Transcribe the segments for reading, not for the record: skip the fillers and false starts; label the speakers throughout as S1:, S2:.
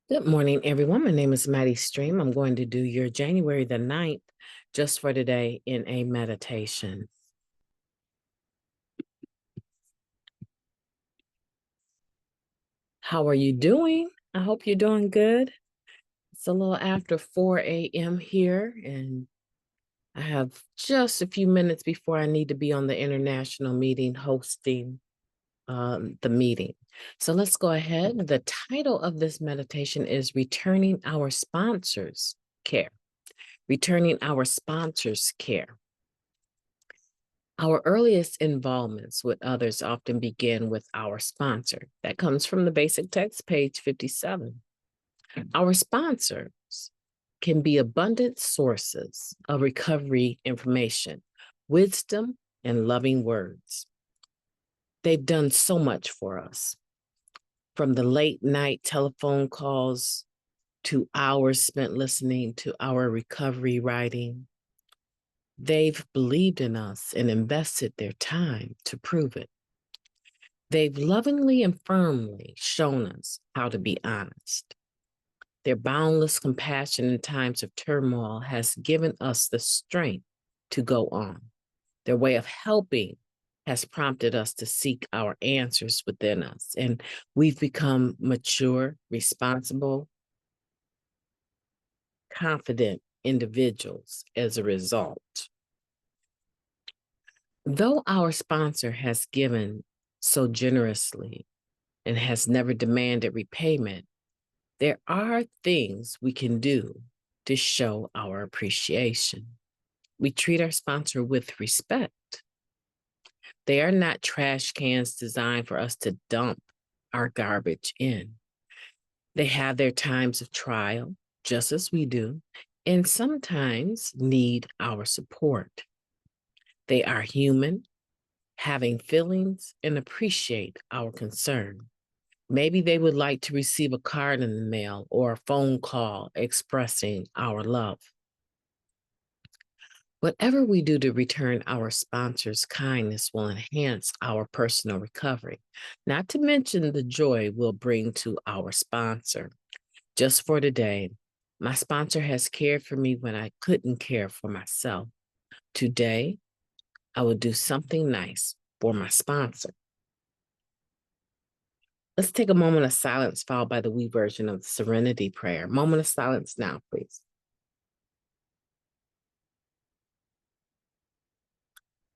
S1: Good morning, everyone. My name is MightyStream. I'm going to do your January the 9th just for today in a meditation. How are you doing? I hope you're doing good. It's a little after 4 a.m. here, and I have just a few minutes before I need to be on the international meeting hosting the meeting. So let's go ahead. The title of this meditation is Returning Our Sponsors Care. Returning Our Sponsors Care. Our earliest involvements with others often begin with our sponsor. That comes from the basic text, page 57. Our sponsors can be abundant sources of recovery information, wisdom, and loving words. They've done so much for us, from the late night telephone calls to hours spent listening to our recovery writing. They've believed in us and invested their time to prove it. They've lovingly and firmly shown us how to be honest. Their boundless compassion in times of turmoil has given us the strength to go on. Their way of helping has prompted us to seek our answers within us, and we've become mature, responsible, confident individuals as a result. Though our sponsor has given so generously and has never demanded repayment, there are things we can do to show our appreciation. We treat our sponsor with respect. They are not trash cans designed for us to dump our garbage in. They have their times of trial, just as we do, and sometimes need our support. They are human, having feelings, and appreciate our concern. Maybe they would like to receive a card in the mail or a phone call expressing our love. Whatever we do to return our sponsor's kindness will enhance our personal recovery, not to mention the joy we'll bring to our sponsor. Just for today, my sponsor has cared for me when I couldn't care for myself. Today, I will do something nice for my sponsor. Let's take a moment of silence followed by the we version of the Serenity Prayer. Moment of silence now, please.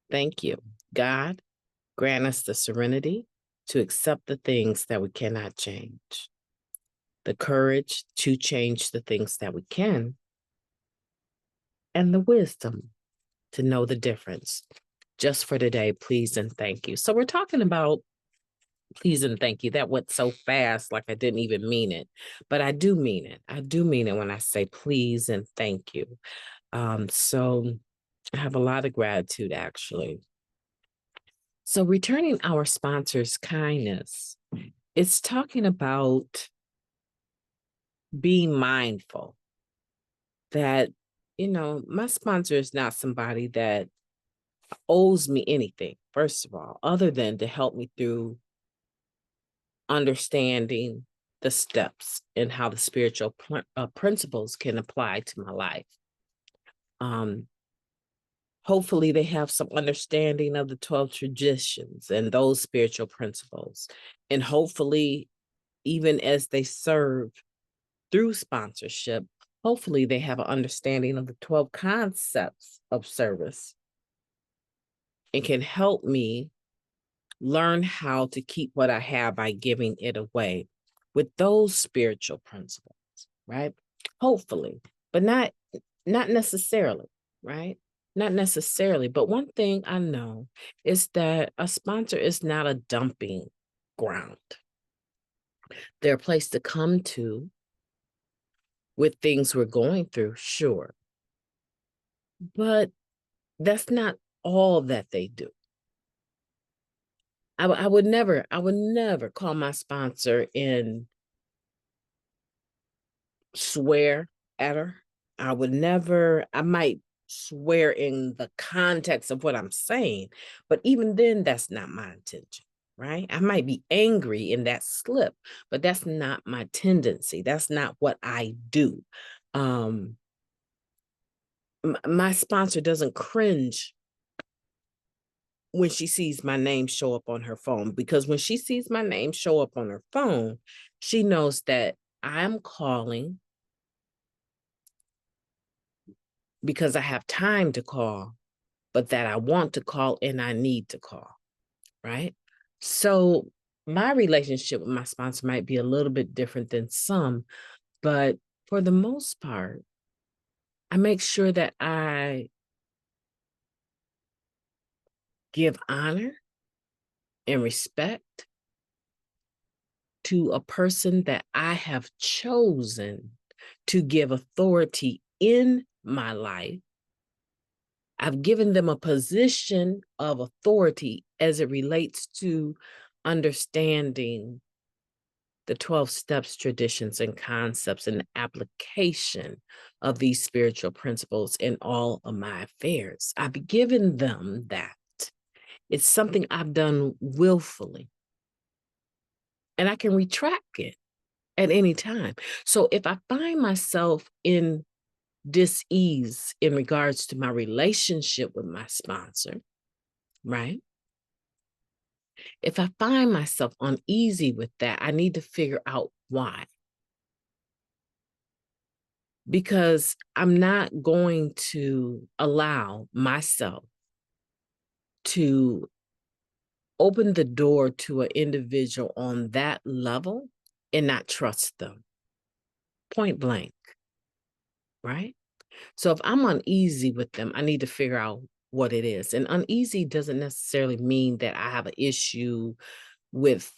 S1: Thank you. God, grant us the serenity to accept the things that we cannot change, the courage to change the things that we can, and the wisdom to know the difference. Just for today, please and thank you. So we're talking about please and thank you. That went so fast, like I didn't even mean it, but I do mean it. I do mean it when I say please and thank you. So I have a lot of gratitude, actually. So returning our sponsor's kindness, it's talking about being mindful that, my sponsor is not somebody that owes me anything, first of all, other than to help me through understanding the steps and how the spiritual principles can apply to my life. Hopefully they have some understanding of the 12 traditions and those spiritual principles. And hopefully, even as they serve through sponsorship, hopefully they have an understanding of the 12 concepts of service and can help me learn how to keep what I have by giving it away with those spiritual principles, right? Hopefully, but not necessarily, right? Not necessarily. But one thing I know is that a sponsor is not a dumping ground. They're a place to come to with things we're going through, sure. But that's not all that they do. I would never call my sponsor and swear at her. I might swear in the context of what I'm saying, but even then, that's not my intention, right? I might be angry in that slip, but that's not my tendency. That's not what I do. My sponsor doesn't cringe when she sees my name show up on her phone, because when she sees my name show up on her phone, she knows that I'm calling because I have time to call, but that I want to call and I need to call, right? So my relationship with my sponsor might be a little bit different than some, but for the most part, I make sure that I give honor and respect to a person that I have chosen to give authority in my life. I've given them a position of authority as it relates to understanding the 12 steps, traditions, and concepts, and the application of these spiritual principles in all of my affairs. I've given them that. It's something I've done willfully, and I can retract it at any time. So if I find myself in dis-ease in regards to my relationship with my sponsor, right? If I find myself uneasy with that, I need to figure out why. Because I'm not going to allow myself to open the door to an individual on that level and not trust them. Point blank, right? So if I'm uneasy with them, I need to figure out what it is. And uneasy doesn't necessarily mean that I have an issue with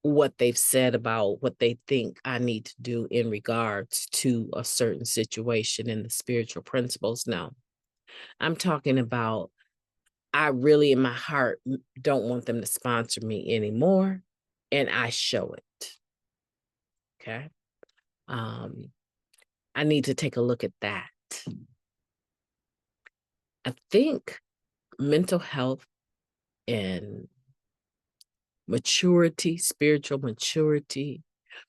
S1: what they've said about what they think I need to do in regards to a certain situation in the spiritual principles. No, I'm talking about I really in my heart don't want them to sponsor me anymore, and I show it. Okay. I need to take a look at that. I think mental health and maturity, spiritual maturity,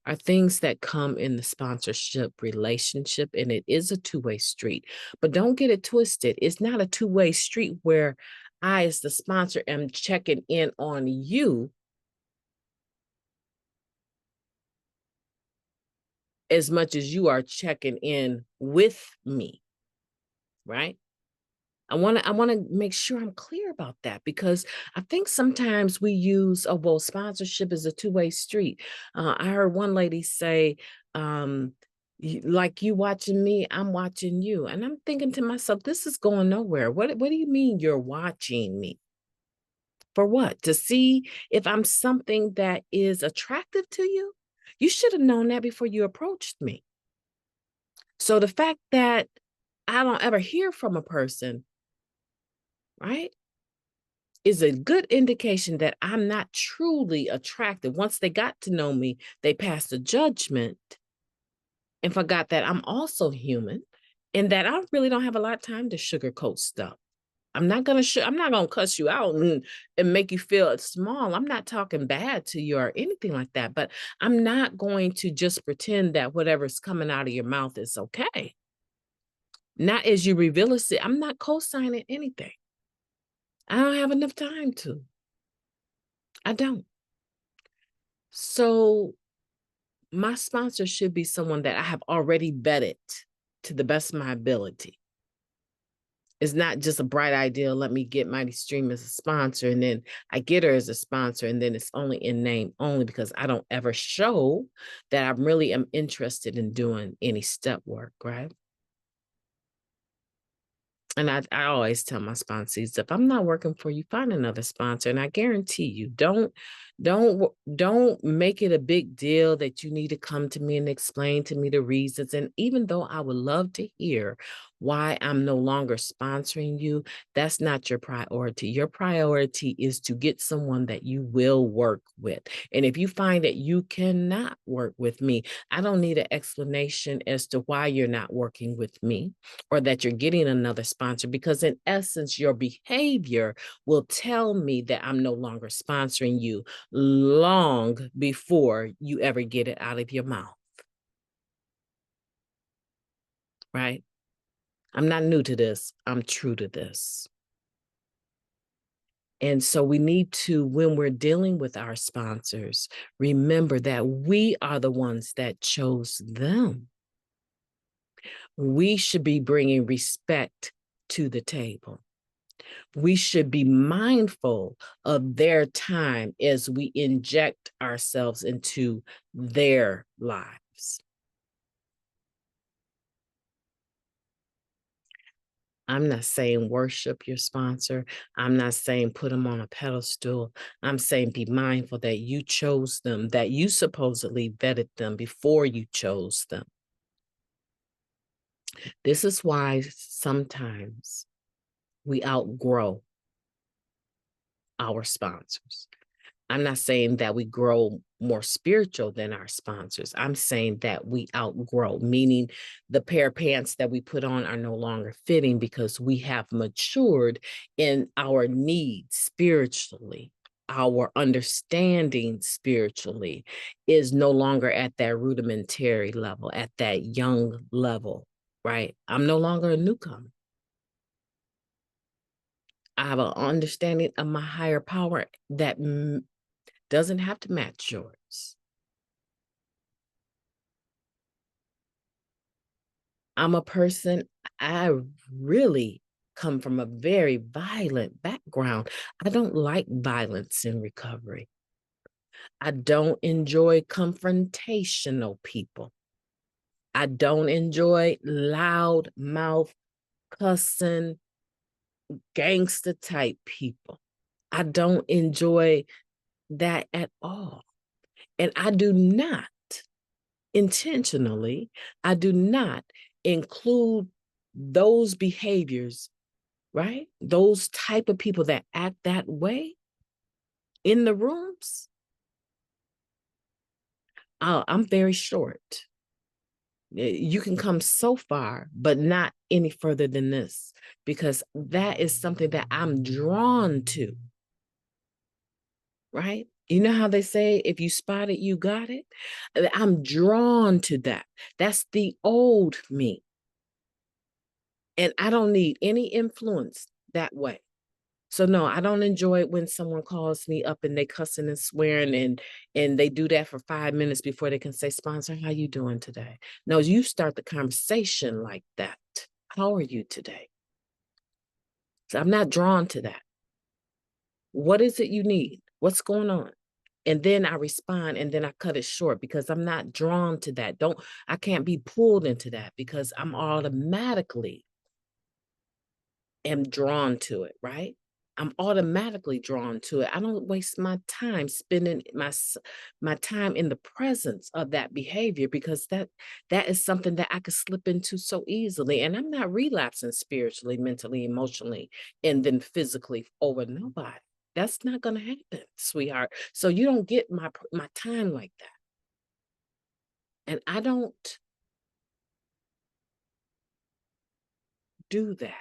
S1: are things that come in the sponsorship relationship, and it is a two-way street. But don't get it twisted. It's not a two-way street where I, as the sponsor, am checking in on you as much as you are checking in with me, right? I want to make sure I'm clear about that, because I think sometimes we use, oh, well, sponsorship is a two-way street. I heard one lady say, like you watching me, I'm watching you. And I'm thinking to myself, this is going nowhere. What do you mean you're watching me? For what? To see if I'm something that is attractive to you? You should have known that before you approached me. So the fact that I don't ever hear from a person, right, is a good indication that I'm not truly attractive. Once they got to know me, they passed a judgment and forgot that I'm also human and that I really don't have a lot of time to sugarcoat stuff. I'm not gonna cuss you out and make you feel small. I'm not talking bad to you or anything like that, but I'm not going to just pretend that whatever's coming out of your mouth is okay. Not as you reveal it. I'm not co-signing anything. I don't have enough time to. I don't. So my sponsor should be someone that I have already vetted to the best of my ability. It's not just a bright idea. Let me get MightyStream as a sponsor, and then I get her as a sponsor, and then it's only in name only, because I don't ever show that I really am interested in doing any step work, right? And I always tell my sponsees, if I'm not working for you, find another sponsor. And I guarantee you, don't make it a big deal that you need to come to me and explain to me the reasons. And even though I would love to hear why I'm no longer sponsoring you, that's not your priority. Your priority is to get someone that you will work with. And if you find that you cannot work with me, I don't need an explanation as to why you're not working with me or that you're getting another sponsor, because in essence, your behavior will tell me that I'm no longer sponsoring you long before you ever get it out of your mouth. Right? I'm not new to this. I'm true to this. And so we need to, when we're dealing with our sponsors, remember that we are the ones that chose them. We should be bringing respect to the table. We should be mindful of their time as we inject ourselves into their lives. I'm not saying worship your sponsor. I'm not saying put them on a pedestal. I'm saying be mindful that you chose them, that you supposedly vetted them before you chose them. This is why sometimes we outgrow our sponsors. I'm not saying that we grow more spiritual than our sponsors. I'm saying that we outgrow, meaning the pair of pants that we put on are no longer fitting because we have matured in our needs spiritually. Our understanding spiritually is no longer at that rudimentary level, at that young level, right? I'm no longer a newcomer. I have an understanding of my higher power that doesn't have to match yours. I'm a person, I really come from a very violent background. I don't like violence in recovery. I don't enjoy confrontational people. I don't enjoy loud mouth, cussing, gangster type people. I don't enjoy that at all. And I do not intentionally, I do not include those behaviors, right? Those type of people that act that way in the rooms. I'm very short. You can come so far, but not any further than this, because that is something that I'm drawn to, right? You know how they say, if you spot it, you got it? I'm drawn to that. That's the old me. And I don't need any influence that way. So no, I don't enjoy it when someone calls me up and they cussing and swearing and they do that for 5 minutes before they can say, sponsor, how you doing today? No, you start the conversation like that. How are you today? So I'm not drawn to that. What is it you need? What's going on? And then I respond and then I cut it short because I'm not drawn to that. I can't be pulled into that because I'm automatically am drawn to it, right? I'm automatically drawn to it. I don't waste my time spending my time in the presence of that behavior because that is something that I could slip into so easily. And I'm not relapsing spiritually, mentally, emotionally, and then physically over nobody. That's not going to happen, sweetheart. So you don't get my time like that. And I don't do that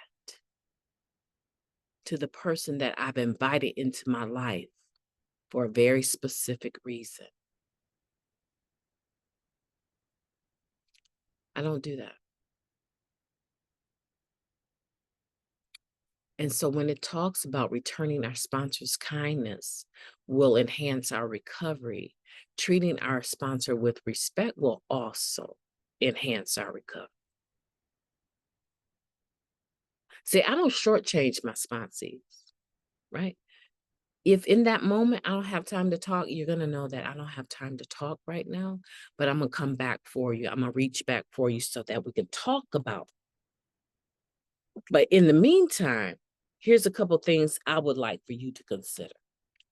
S1: to the person that I've invited into my life for a very specific reason. I don't do that. And so when it talks about returning our sponsor's kindness will enhance our recovery, treating our sponsor with respect will also enhance our recovery. See, I don't shortchange my sponsees, right? If in that moment I don't have time to talk, you're going to know that I don't have time to talk right now, but I'm going to come back for you. I'm going to reach back for you so that we can talk about it. But in the meantime, here's a couple things I would like for you to consider,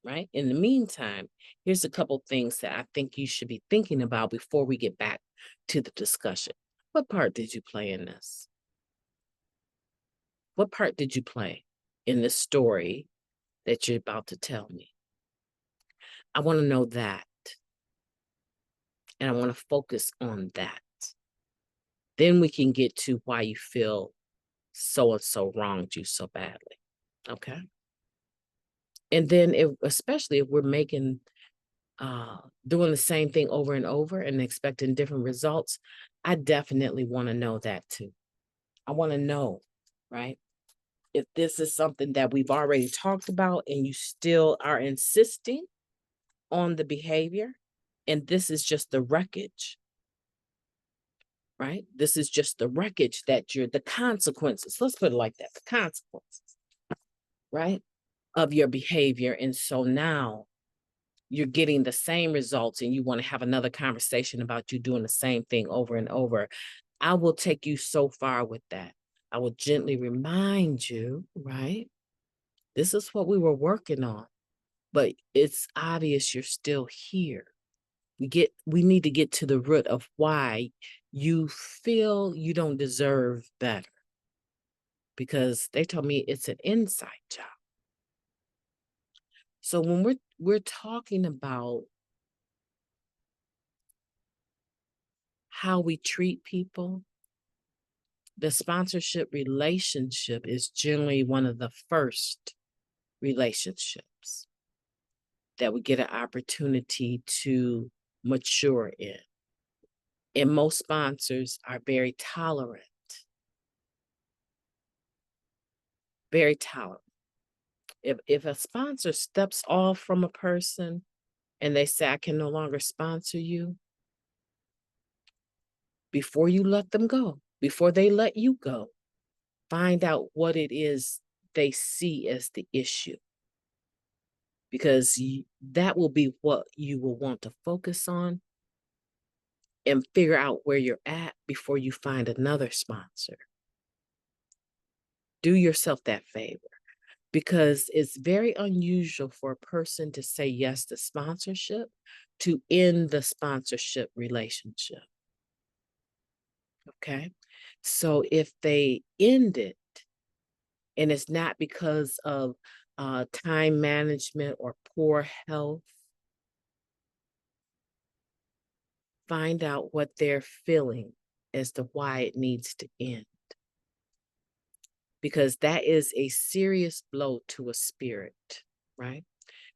S1: right? In the meantime, here's a couple things that I think you should be thinking about before we get back to the discussion. What part did you play in this? What part did you play in the story that you're about to tell me? I want to know that. And I want to focus on that. Then we can get to why you feel so and so wronged you so badly. Okay. And then especially if we're doing the same thing over and over and expecting different results, I definitely want to know that too. I want to know, right? If this is something that we've already talked about and you still are insisting on the behavior, and this is just the wreckage, right? This is just the wreckage that the consequences, let's put it like that, the consequences, right, of your behavior. And so now you're getting the same results and you want to have another conversation about you doing the same thing over and over. I will take you so far with that. I will gently remind you, right? This is what we were working on, but it's obvious you're still here. We need to get to the root of why you feel you don't deserve better, because they told me it's an inside job. So when we're talking about how we treat people, the sponsorship relationship is generally one of the first relationships that we get an opportunity to mature in. And most sponsors are very tolerant. Very tolerant. If a sponsor steps off from a person and they say, I can no longer sponsor you, before you let them go, before they let you go, find out what it is they see as the issue. Because that will be what you will want to focus on and figure out where you're at before you find another sponsor. Do yourself that favor, because it's very unusual for a person to say yes to sponsorship to end the sponsorship relationship. Okay. So if they end it and it's not because of time management or poor health, find out what they're feeling as to why it needs to end. Because that is a serious blow to a spirit, right?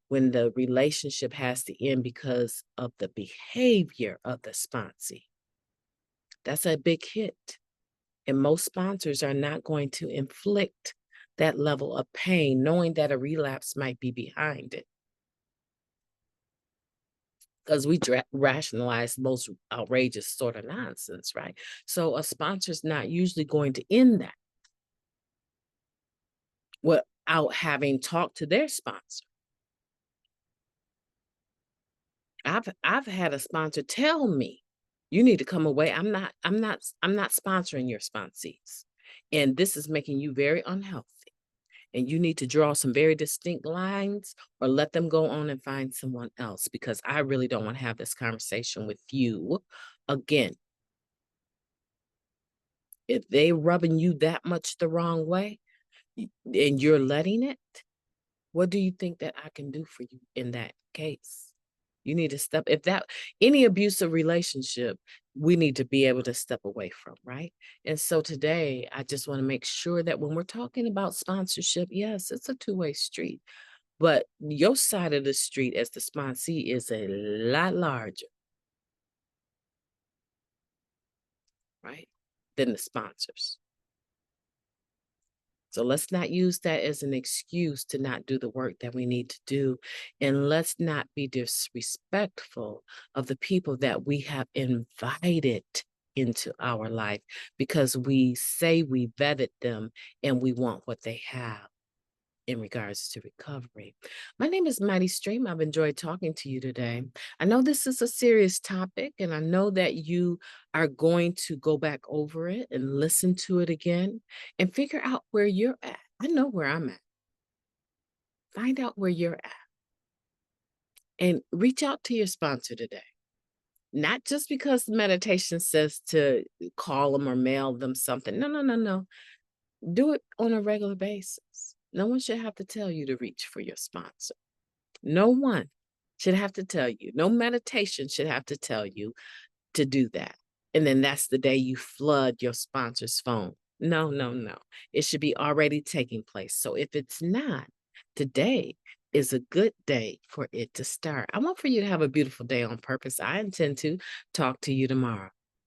S1: When the relationship has to end because of the behavior of the sponsee. That's a big hit. And most sponsors are not going to inflict that level of pain, knowing that a relapse might be behind it. Because we rationalize most outrageous sort of nonsense, right? So a sponsor's not usually going to end that without having talked to their sponsor. I've had a sponsor tell me, you need to come away. I'm not sponsoring your sponsees. And this is making you very unhealthy. And you need to draw some very distinct lines or let them go on and find someone else, because I really don't want to have this conversation with you again. If they rubbing you that much the wrong way and you're letting it, what do you think that I can do for you in that case? You need to step, if that, any abusive relationship, we need to be able to step away from, right? And so today, I just want to make sure that when we're talking about sponsorship, yes, it's a two-way street, but your side of the street as the sponsee is a lot larger, right, than the sponsors. So let's not use that as an excuse to not do the work that we need to do. And let's not be disrespectful of the people that we have invited into our life because we say we vetted them and we want what they have in regards to recovery. My name is Mighty Stream. I've enjoyed talking to you today. I know this is a serious topic, and I know that you are going to go back over it and listen to it again and figure out where you're at. I know where I'm at. Find out where you're at and reach out to your sponsor today. Not just because the meditation says to call them or mail them something. No, no, no, no. Do it on a regular basis. No one should have to tell you to reach for your sponsor. No one should have to tell you. No meditation should have to tell you to do that. And then that's the day you flood your sponsor's phone. No, no, no. It should be already taking place. So if it's not, today is a good day for it to start. I want for you to have a beautiful day on purpose. I intend to talk to you tomorrow.